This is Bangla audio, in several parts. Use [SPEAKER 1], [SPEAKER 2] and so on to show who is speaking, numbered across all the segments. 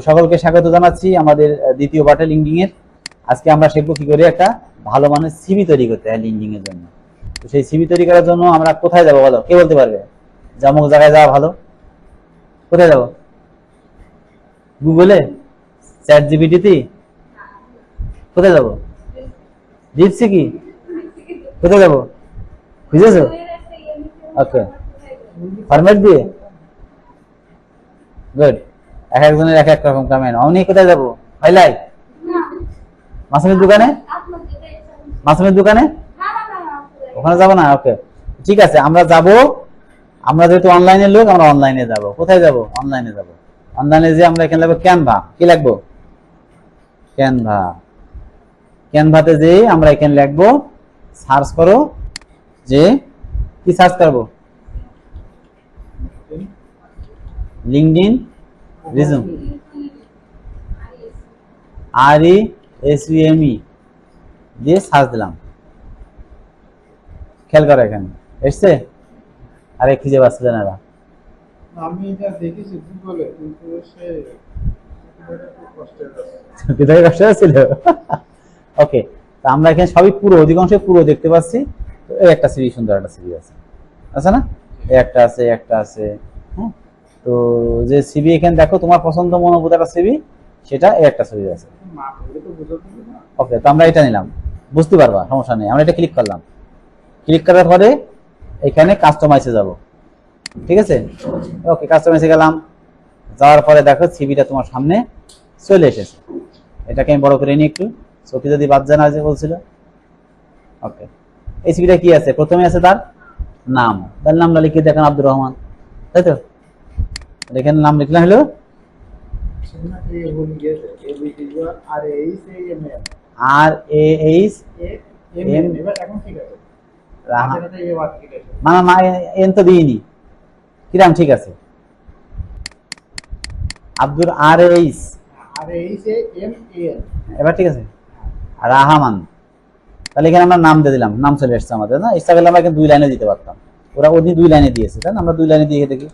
[SPEAKER 1] সকলকে স্বাগত জানাচ্ছি আমাদের দ্বিতীয় পার্টে লিঙ্কডিং এর। আজকে আমরা শিখবো কি করে একটা ভালো মানের সিভি তৈরি করতে হয় লিঙ্কডিং এর জন্য। তো সেই সিভি তৈরি করার জন্য আমরা কোথায় যাব বলো, কে বলতে পারবে? অমুক জায়গায় যাওয়া ভালো। কোথায় যাব? গুগলে, চ্যাট জিপিটিতে? কোথায় যাব? ডিপসি কি? কোথায় যাব? বুঝেছো? ওকে, ফরম্যাট দিয়ে। গুড। এক একজনের এক এক রকম কমেন্ট। অমনি কোথায় যাবো? হাইলাই মাসুমের দোকানে? মাসুমের দোকানে ওখানে যাবো না? ওকে, ঠিক আছে, আমরা যাব। আমরা যেহেতু অনলাইনের লোক, আমরা অনলাইনে যাব। কোথায় যাব? অনলাইনে যাব। অনলাইনে যে আমরা এখানে লাগবো ক্যানভা। কি লাগবো? ক্যানভা। ক্যানভাতে যে আমরা এখানে লিখবো, সার্চ করো যে কি সার্চ করবো? লিঙ্কডইন রিজুম, RESUME দিয়ে সার্চ দিলাম। খেয়াল করো এখানে এসছে। আরে খুঁজে পাচ্ছে না।
[SPEAKER 2] আমি এটা দেখেছি গুগলে, কিন্তু সে
[SPEAKER 1] কষ্ট হচ্ছিল। ওকে, তো আমরা এখানে সবই পুরো, অধিকাংশ পুরো দেখতে পাচ্ছি। তো এই একটা সিভি, সুন্দর একটা সিভি আছে, আছে না? এই একটা আছে, একটা আছে। হ্যাঁ, তো যে সিভি এখানে দেখো, তোমার পছন্দ মনোভূত একটা সিভি, সেটা এই একটা সিভি আছে। ওকে, তো আমরা এটা নিলাম, বুঝতে পারবা, সমস্যা নেই। আমরা এটা ক্লিক করলাম। ক্লিক করার পরে এখানে কাস্টমাইজে যাব। ঠিক আছে, ওকে, কাস্টমাইজে গেলাম। যাওয়ার পরে দেখো সিভিটা তোমার সামনে চলে এসেছে। এটাকে আমি বড় করে নিই একটু, চোখে যদি বাদ যায় না যে বলছিল। ওকে, এই সিভিটা কি আছে? প্রথমে আছে তার নাম। তার নামটা লিখে দেখেন আব্দুর রহমান, তাই তো? এখানে নাম লিখলাম হলো RAHM। না না, এন তো দিইনি। কিরাম? ঠিক আছে, আব্দুর এবার ঠিক আছে, রাহামান। তাহলে এখানে আমরা নাম দিয়ে দিলাম, নাম চলে এসছে আমাদের। না, ইচ্ছা করলে আমরা কিন্তু 2 লাইনে দিতে পারতাম। ওরা ওদিন 2 লাইনে দিয়েছে, তাই না? আমরা 2 লাইনে দিয়ে দেখি।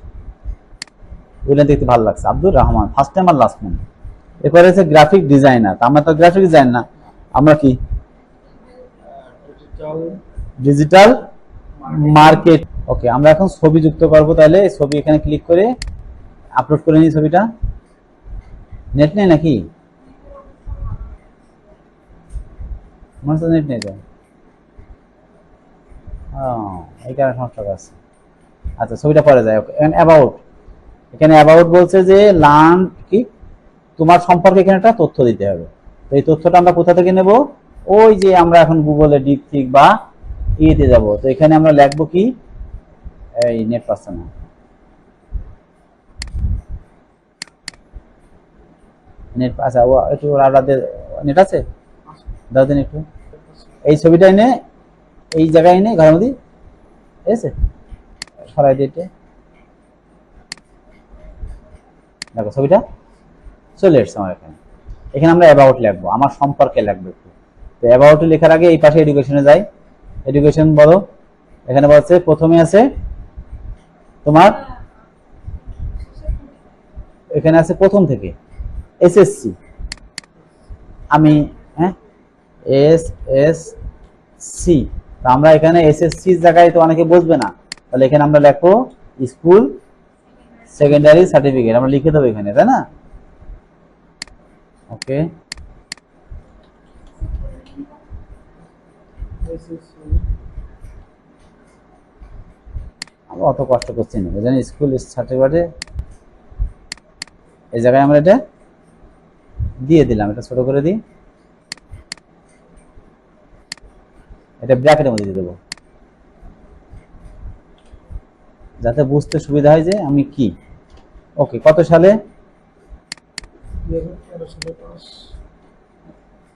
[SPEAKER 1] 2 লাইন দেখতে ভালো লাগছে, আব্দুর রহমান, ফার্স্ট টাইম আর লাস্ট নেম। এরপরে হচ্ছে গ্রাফিক ডিজাইনার। আমরা তো গ্রাফিক ডিজাইন না, আমরা কি ডিজিটাল মার্কেট। ওকে, আমরা এখন ছবি যুক্ত করব। তাহলে ছবি এখানে ক্লিক করে আপলোড করে নিই ছবিটা। নেট নেই নাকি? মনে হচ্ছে নেট নেই তো। এই কারণে সমস্যা আছে। আচ্ছা, ছবিটা পরে যায়। ওকে, অ্যাবাউট। এখানে অ্যাবাউট বলছে যে লার্ন কি, তোমার সম্পর্কে এখানে একটা তথ্য দিতে হবে। তো এই তথ্যটা আমরা কোথা থেকে নেব? ওই যে আমরা এখন গুগলে ডিপসিক বা ইয়েতে যাব। তো এখানে আমরা লিখবো কি, এই নেট পাচ্ছে না, নেট। আচ্ছা, একটু রাডার নেট আছে, দাও দিন একটু। এই ছবিটা এনে এই জায়গায় এনে ঘরের মধ্যে, ঠিক আছে, সরাই দিতে। দেখো ছবিটা চলে এসছে আমার এখানে। এখানে আমরা অ্যাবাউট লিখবো, আমার সম্পর্কে লিখবো একটু। তো অ্যাবাউট লেখার আগে এই পাশে এডুকেশনে যাই। এডুকেশন বলো, এখানে বলছে প্রথমে আছে তোমার, এখানে আছে প্রথম থেকে এসএসসি। আমি SSC। আমরা এখানে এসএসসি জায়গায় তো অনেকে বুঝবে না, তাহলে এখানে আমরা লিখবো স্কুল সেকেন্ডারি সার্টিফিকেট। আমরা লিখে দেবো এখানে, তাই না? ওকে, আমরা অত কষ্ট করছি না, জানি স্কুল সার্টিফিকেটে এই জায়গায় আমরা এটা দিয়ে দিলাম। এটা ছোট করে দিই, এটা ব্র্যাকেটের মধ্যে দিয়ে দেবো, যাতে বুঝতে সুবিধা হয় যে আমি কি। ওকে, কত সালে?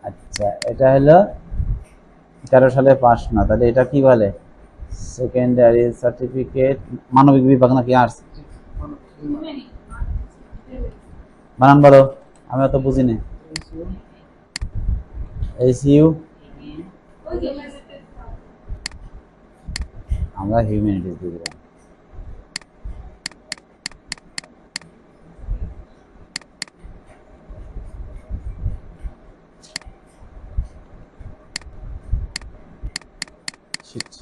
[SPEAKER 1] আচ্ছা, এটা হলো 13 সালে পাস না, তাহলে এটা কি বলে? Secondary certificate. মানবিক বিভাগ নাকি আর্টস? বানান বলো, আমি অত বুঝি না। SU, আমরা হিউম্যানিটিস দিয়ে দিলাম। শিট।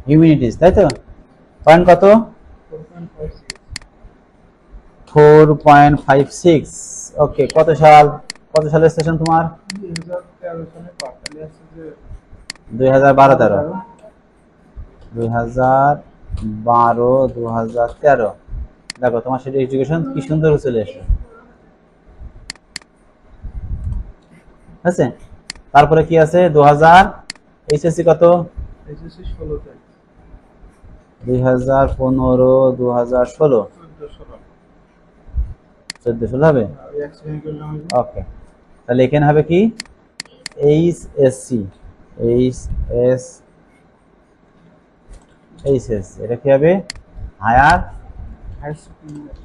[SPEAKER 1] হিউম্যানিটিস, তাই তো? পয়েন্ট কত? 4.56। ওকে, কত সালের সেশন তোমার?
[SPEAKER 2] 2013 সালে পাঠালে আছে যে
[SPEAKER 1] 2012-13। 2012-2013। দেখো তোমার সেটা এডুকেশন কি সুন্দর চলে এসে, আছে। তারপরে কি আছে? 2000 এইচএসসি কত?
[SPEAKER 2] এসএসসি 16 তে
[SPEAKER 1] 2015, 2016, 14-16 হবে।
[SPEAKER 2] আমি এক্সপ্লেইন করলাম।
[SPEAKER 1] ওকে, তাহলে এখানে হবে কি? এইচএসসি, এইচএসসি এটা কি হবে? হায়ার
[SPEAKER 2] হাই সেকেন্ডারি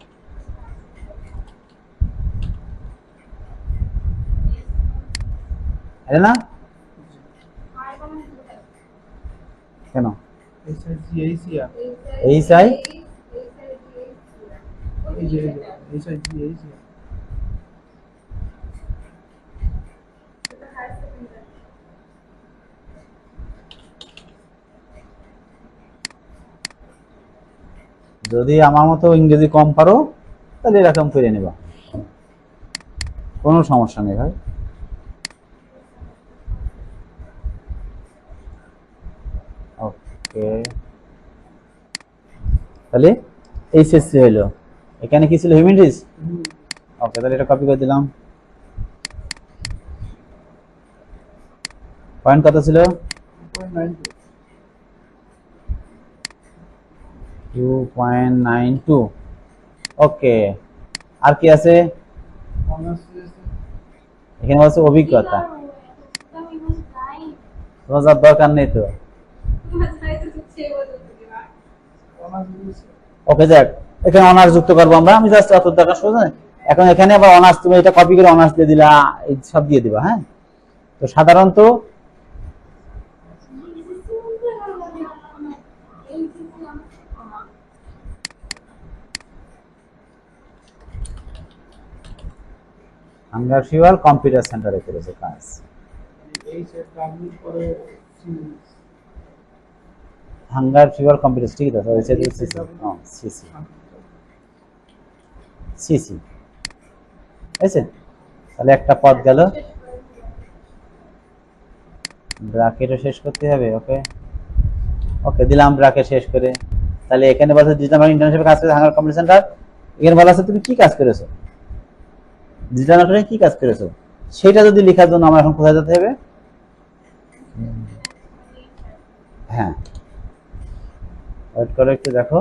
[SPEAKER 1] এটা না? কেন
[SPEAKER 2] এসএসসি এইসিয়া
[SPEAKER 1] এইচআই?
[SPEAKER 2] এই যে এসএসসি এইসিয়া
[SPEAKER 1] যদি আমার মতো ইংরেজি কম পারো তাহলে এরকম করে নেবা, কোনো সমস্যা নেই ভাই। ওকে, তাহলে এইচএসসি হলো, এখানে কি ছিল? হিউম্যানিটিস। ওকে, তাহলে এটা কপি করে দিলাম। পয়েন্ট কত ছিল? 2.92। ওকে, আর কি আছে এখানে? বলছে অভিজ্ঞতা। তোমার যার দরকার নেই তো। ওকে, যাক, এখানে অনার্স যুক্ত করবো আমরা। আমি জাস্ট অত টাকা সোজা। এখন এখানে আবার অনার্স, তুমি এটা কপি করে অনার্স দিয়ে দিলা, এই সব দিয়ে দিবা। হ্যাঁ, তো সাধারণত হাঙ্গার ফিউয়াল কম্পিউটার সেন্টারে করেছে কাজ।
[SPEAKER 2] এই সেট ডাব্লিউ করে
[SPEAKER 1] হাঙ্গার ফিউয়াল কম্পিউটার, ঠিক আছে। ওই সেট সিসি, সিসি, সিসি আছে। তাহলে একটা পদ গেল, ব্র্যাকেটও শেষ করতে হবে। ওকে, ওকে দিলাম ব্র্যাকেট শেষ করে। তাহলে এখানে বলছে ডিজিটাল মার্কেটিং ইন্টার্নশিপে কাজ করেছে হাঙ্গার কম্পিউটার সেন্টার। এখানে বলা আছে তুমি কি কাজ করেছো, ডিজিটাল মার্কেটিং কি কাজ করেছো, সেটা যদি লেখার জন্য আমার এখন কোথায় যেতে হবে? হ্যাঁ, ওয়েট করো একটু, দেখো।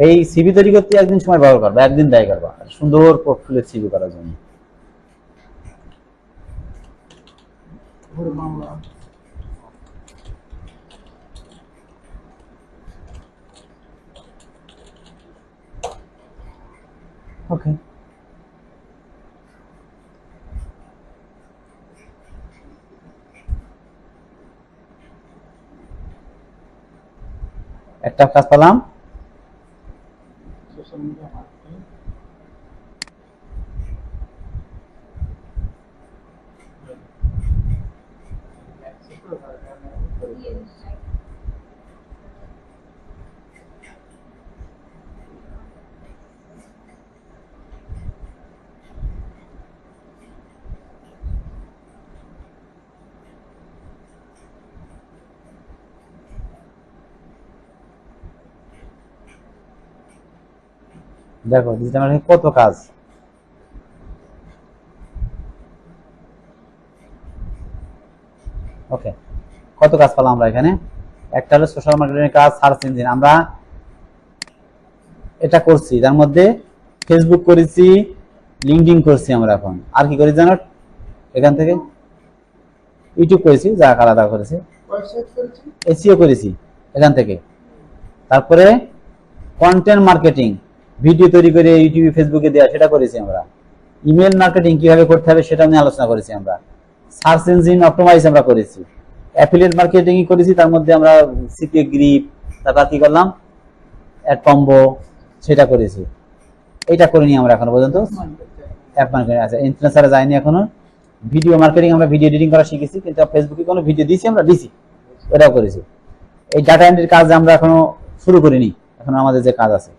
[SPEAKER 1] এই সিভি তৈরি করতে একদিন সময় ব্যবহার করবে, একদিন ব্যয় করবা সুন্দর পোর্টফোলিও সিভি করার জন্য।
[SPEAKER 2] বাংলা
[SPEAKER 1] ওকে, একটা কাজ পেলাম।
[SPEAKER 2] সোশ্যাল মিডিয়া মার্কেটিং
[SPEAKER 1] দেখো ডিজিটাল মার্কেটিং কত কাজ। ওকে, কত কাজ পেলাম আমরা এখানে? একটা হলো সোশ্যাল মার্কেটিং কাজ, সার্চ ইঞ্জিন আমরা এটা করছি, তার মধ্যে ফেসবুক করেছি, লিঙ্কডইন করছি আমরা। এখন আর কি করি জানো? এখান থেকে ইউটিউব করেছি, যা আলাদা করেছি,
[SPEAKER 2] ওয়েবসাইট করেছি,
[SPEAKER 1] এসইও করেছি এখান থেকে। তারপরে কন্টেন্ট মার্কেটিং, ভিডিও তৈরি করে ইউটিউবে ফেসবুকে দেওয়া, সেটা করেছি আমরা। ইমেল মার্কেটিং কিভাবে করতে হবে সেটা নিয়ে আলোচনা করেছি আমরা। সার্চ ইঞ্জিন অপটিমাইজ আমরা করেছি, অ্যাফিলিয়েট মার্কেটিং করেছি, তার মধ্যে আমরা সিপি গ্রিপ, তারপর কি করলাম অ্যাড কম্বো সেটা করেছি। এটা করিনি আমরা এখনো পর্যন্ত। অ্যাপ মার্কেটিং আছে, ইনফ্লুয়েন্সারে যাইনি এখনো। ভিডিও মার্কেটিং আমরা ভিডিও এডিটিং করা শিখেছি, কিন্তু ফেসবুকে কোনো ভিডিও দিয়েছি আমরা দিছি, ওটাও করেছি। এই ডাটা এন্ট্রির কাজ আমরা এখনো শুরু করিনি, এখন আমাদের যে কাজ আছে।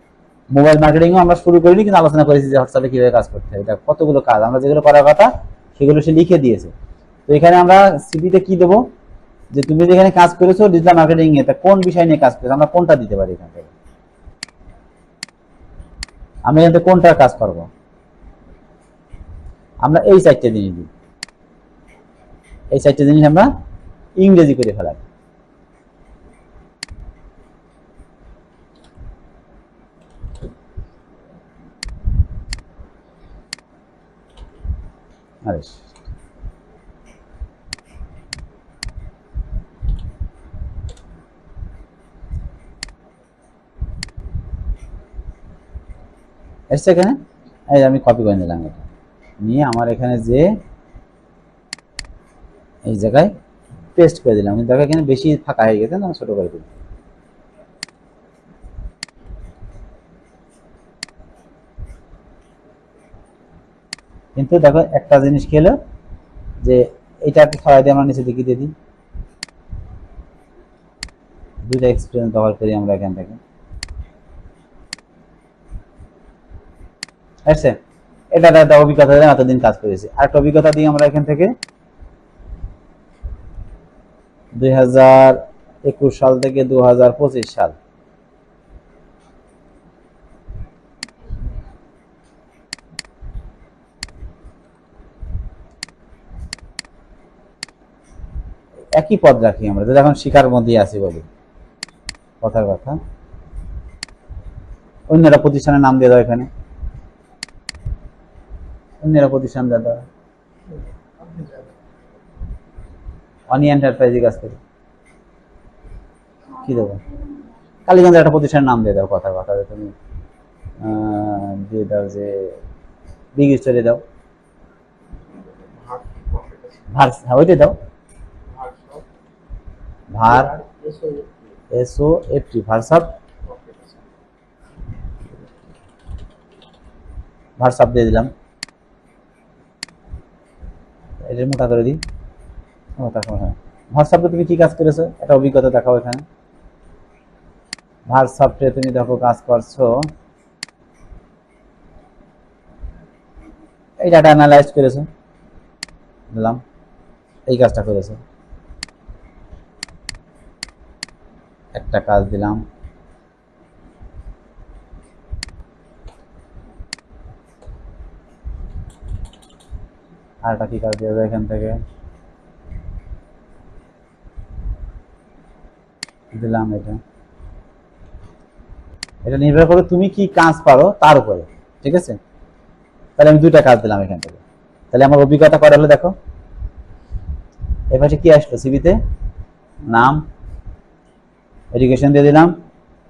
[SPEAKER 1] মোবাইল মার্কেটিংও আমরা শুরু করিনি, কিন্তু আলোচনা করেছি যে হোয়াটসঅ্যাপে কিভাবে কাজ করতে হয়। এটা কতগুলো কাজ আমরা যেগুলো করার কথা সেগুলো সে লিখে দিয়েছে। তো এখানে আমরা সিভিতে কি দেবো, যে তুমি যেখানে কাজ করেছো ডিজিটাল মার্কেটিং এ, তা কোন বিষয় নিয়ে কাজ করেছো, আমরা কোনটা দিতে পারি এখান থেকে। আমি এখান থেকে কোনটার কাজ করবো, আমরা এই 4টে জিনিস দিই। এই 4টে জিনিস আমরা ইংরেজি করে ফেলাই। আরে এসছে এখানে, এই আমি কপি করে নিলাম, এটা নিয়ে আমার এখানে যে এই জায়গায় পেস্ট করে দিলাম, কিন্তু দেখো এখানে বেশি ফাঁকা হয়ে গেছে না, ছোট করে দিলাম। কিন্তু দেখো একটা জিনিস খেলো, যে এটাকে সরাই দিয়ে আমরা নিচে দিকে দিয়ে দিই, দুইটা এক্সপিরিয়েন্স ব্যবহার করি আমরা এখান থেকে। আচ্ছা, এটা একটা অভিজ্ঞতা দিয়ে এতদিন কাজ করেছি। আরেকটা অভিজ্ঞতা দিই আমরা এখান থেকে 2021 সাল থেকে 2025 সাল, একই পদ রাখি আমরা, যদি এখন শিকার মধ্যে আছি বলি কথার কথা। অন্যরা প্রতিষ্ঠানের নাম দিয়ে দাও, এখানে অন্যরা প্রতিষ্ঠান দিয়ে দাও। অনি এন্টারপ্রাইজে কাজ করি, কি দেবো, কালীগঞ্জের একটা প্রতিষ্ঠানের নাম দিয়ে দাও কথার কথা। তুমি দিয়ে দাও যে বিগ স্টোরে দাও, হ্যাঁ ওইটাই দাও, ভার SOFT ভার্সাপ, ভার্সাপ দিয়ে দিলাম। এটা মোটা করে দিই, হোয়াটসঅ্যাপে তুমি কি কাজ করেছো একটা অভিজ্ঞতা দেখাও এখানে। হোয়াটসঅ্যাপে তুমি দেখো কাজ করছো, এই ডাটা অ্যানালাইজ করেছো, দিলাম এই কাজটা করেছো, একটা কাজ দিলাম। আর একটা কি কাজ দিয়ে দেবো এখান থেকে, দিলাম এটা। এটা নির্ভর করে তুমি কি কাজ পারো তার উপরে, ঠিক আছে। তাহলে আমি দুইটা কাজ দিলাম এখান থেকে। তাহলে আমার অভিজ্ঞতা করা হলো, দেখো এপাশে কি আসলো, সিভিতে নাম, এডুকেশন দিয়ে দিলাম।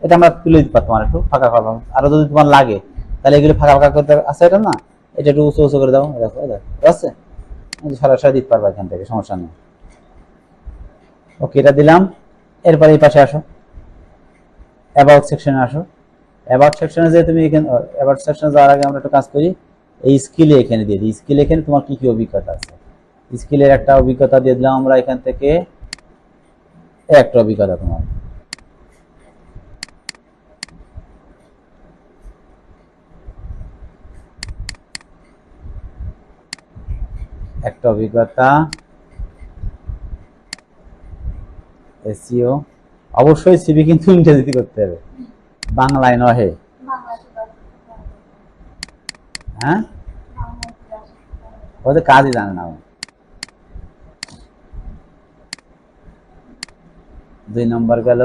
[SPEAKER 1] এটা আমরা তুলে দিতে পারতাম, আর একটু ফাঁকা করবো, আরো যদি তোমার লাগে তাহলে এগুলো ফাঁকা ফাঁকা করতে আছে, এটা না, এটা একটু উঁচু উঁচু করে দাও, দেখো দেখো আছে, সরাসরি দিতে পারবো এখান থেকে, সমস্যা নেই। ওকে, এটা দিলাম। এরপরে এই পাশে আসো, অ্যাবাউট সেকশনে আসো। অ্যাবাউট সেকশনে যে তুমি এখানে, অ্যাবাউট সেকশনে যাওয়ার আগে আমরা একটু কাজ করি, এই স্কিলে এখানে দিয়ে দিই। স্কিল এখানে তোমার কি কি অভিজ্ঞতা আছে, স্কিলের একটা অভিজ্ঞতা দিয়ে দিলাম আমরা এখান থেকে। একটা অভিজ্ঞতা তোমার, একটা অভিজ্ঞতা এসইও। অবশ্যই সিভি কিন্তু ইংরেজিতে করতে হবে, বাংলায় নহে। হ্যাঁ, ওদের কাজই জানে না। 2 নম্বর গেল,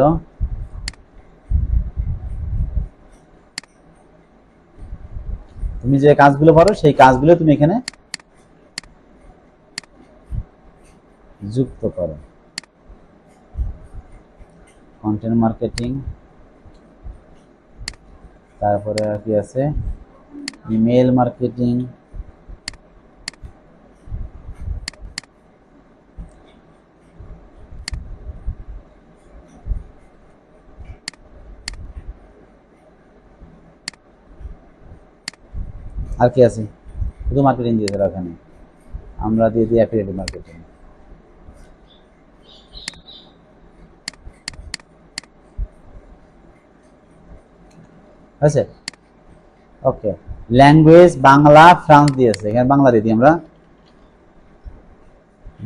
[SPEAKER 1] তুমি যে কাজগুলো পারো সেই কাজগুলো তুমি এখানে যুক্ত করো। কন্টেন্ট মার্কেটিং, তারপরে আর কি আছে, ইমেল মার্কেটিং, আর কি আছে? শুধু মার্কেটিং দিয়েছে ওখানে, আমরা দিয়ে দিই অ্যাফিলিয়েট মার্কেটিং। আছে ওকে। ল্যাঙ্গুয়েজ বাংলা ফ্রান্স দিয়েছে, এখানে বাংলা দিয়ে দিই আমরা,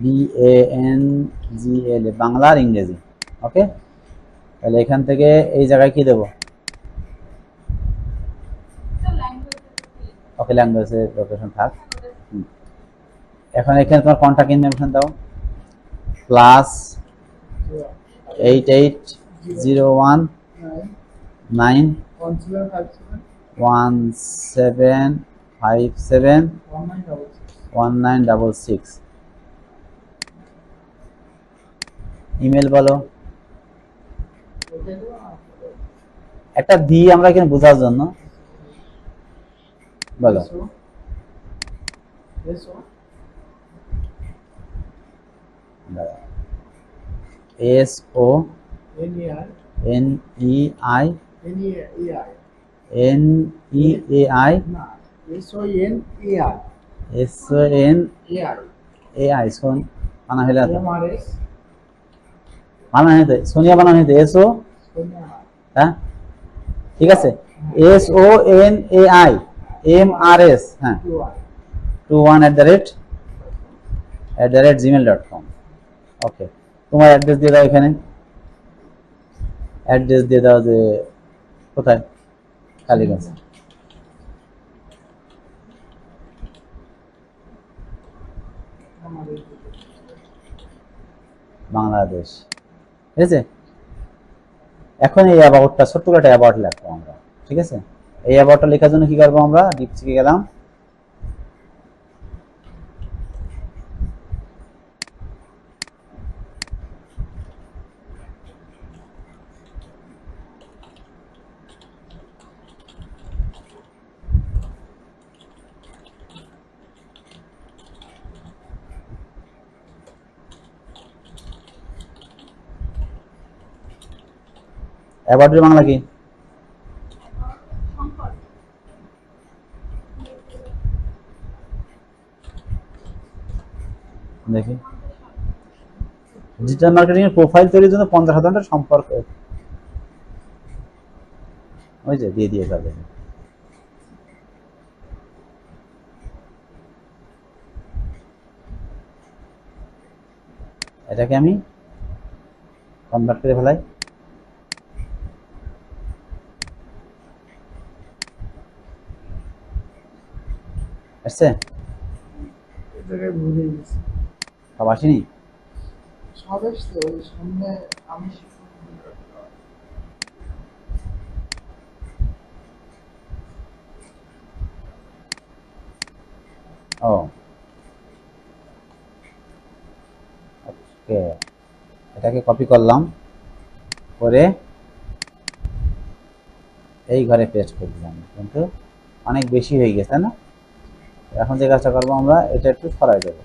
[SPEAKER 1] BANGLA, বাংলা আর ইংরেজি। ওকে, তাহলে এখান থেকে এই জায়গায় কি দেবো? ওকে, ল্যাঙ্গুয়েজের লোকেশন থাক। এখন এখানে তোমার কন্টাক্ট ইনফরমেশন দাও, +880191757196 1966। ইমেল বলো, একটা দিই আমরা এখানে বোঝার জন্য, বলো। SONEI শোন বানা হইলে বানানো হইতে সোনিয়া বানানো হইতে এসও, হ্যাঁ ঠিক আছে, SONAIMRS, হ্যাঁ 21@gmail.com। ওকে, তোমার অ্যাড্রেস দিয়ে দাও, এখানে অ্যাড্রেস দিয়ে দাও যে কোথায়, কালীগঞ্জ। বাংলাদেশ, ঠিক আছে। এখন এই অ্যাবাউটটা ছোট্ট করে একটা অ্যাবাউট লিখবো আমরা, ঠিক আছে। এই অ্যাবাউটটা লেখার জন্য কি করবো আমরা, ডিপসিকে গেলাম, অ্যাবাউটের বাংলা কি? দেখি, ডিজিটাল মার্কেটিং এর প্রোফাইল তৈরির জন্য 50,000 সম্পর্ক, ওই যে দিয়ে দিয়ে যাবে। এটাকে আমি কনভার্ট করে ফেলাই, আসছে? সব আসেনি? ও ওকে, এটাকে কপি করলাম, করে এই ঘরে পেস্ট করে দিলাম, কিন্তু অনেক বেশি হয়ে গেছে না। এখন যে কাজটা করবো আমরা, এটা একটু সরাই দেবো।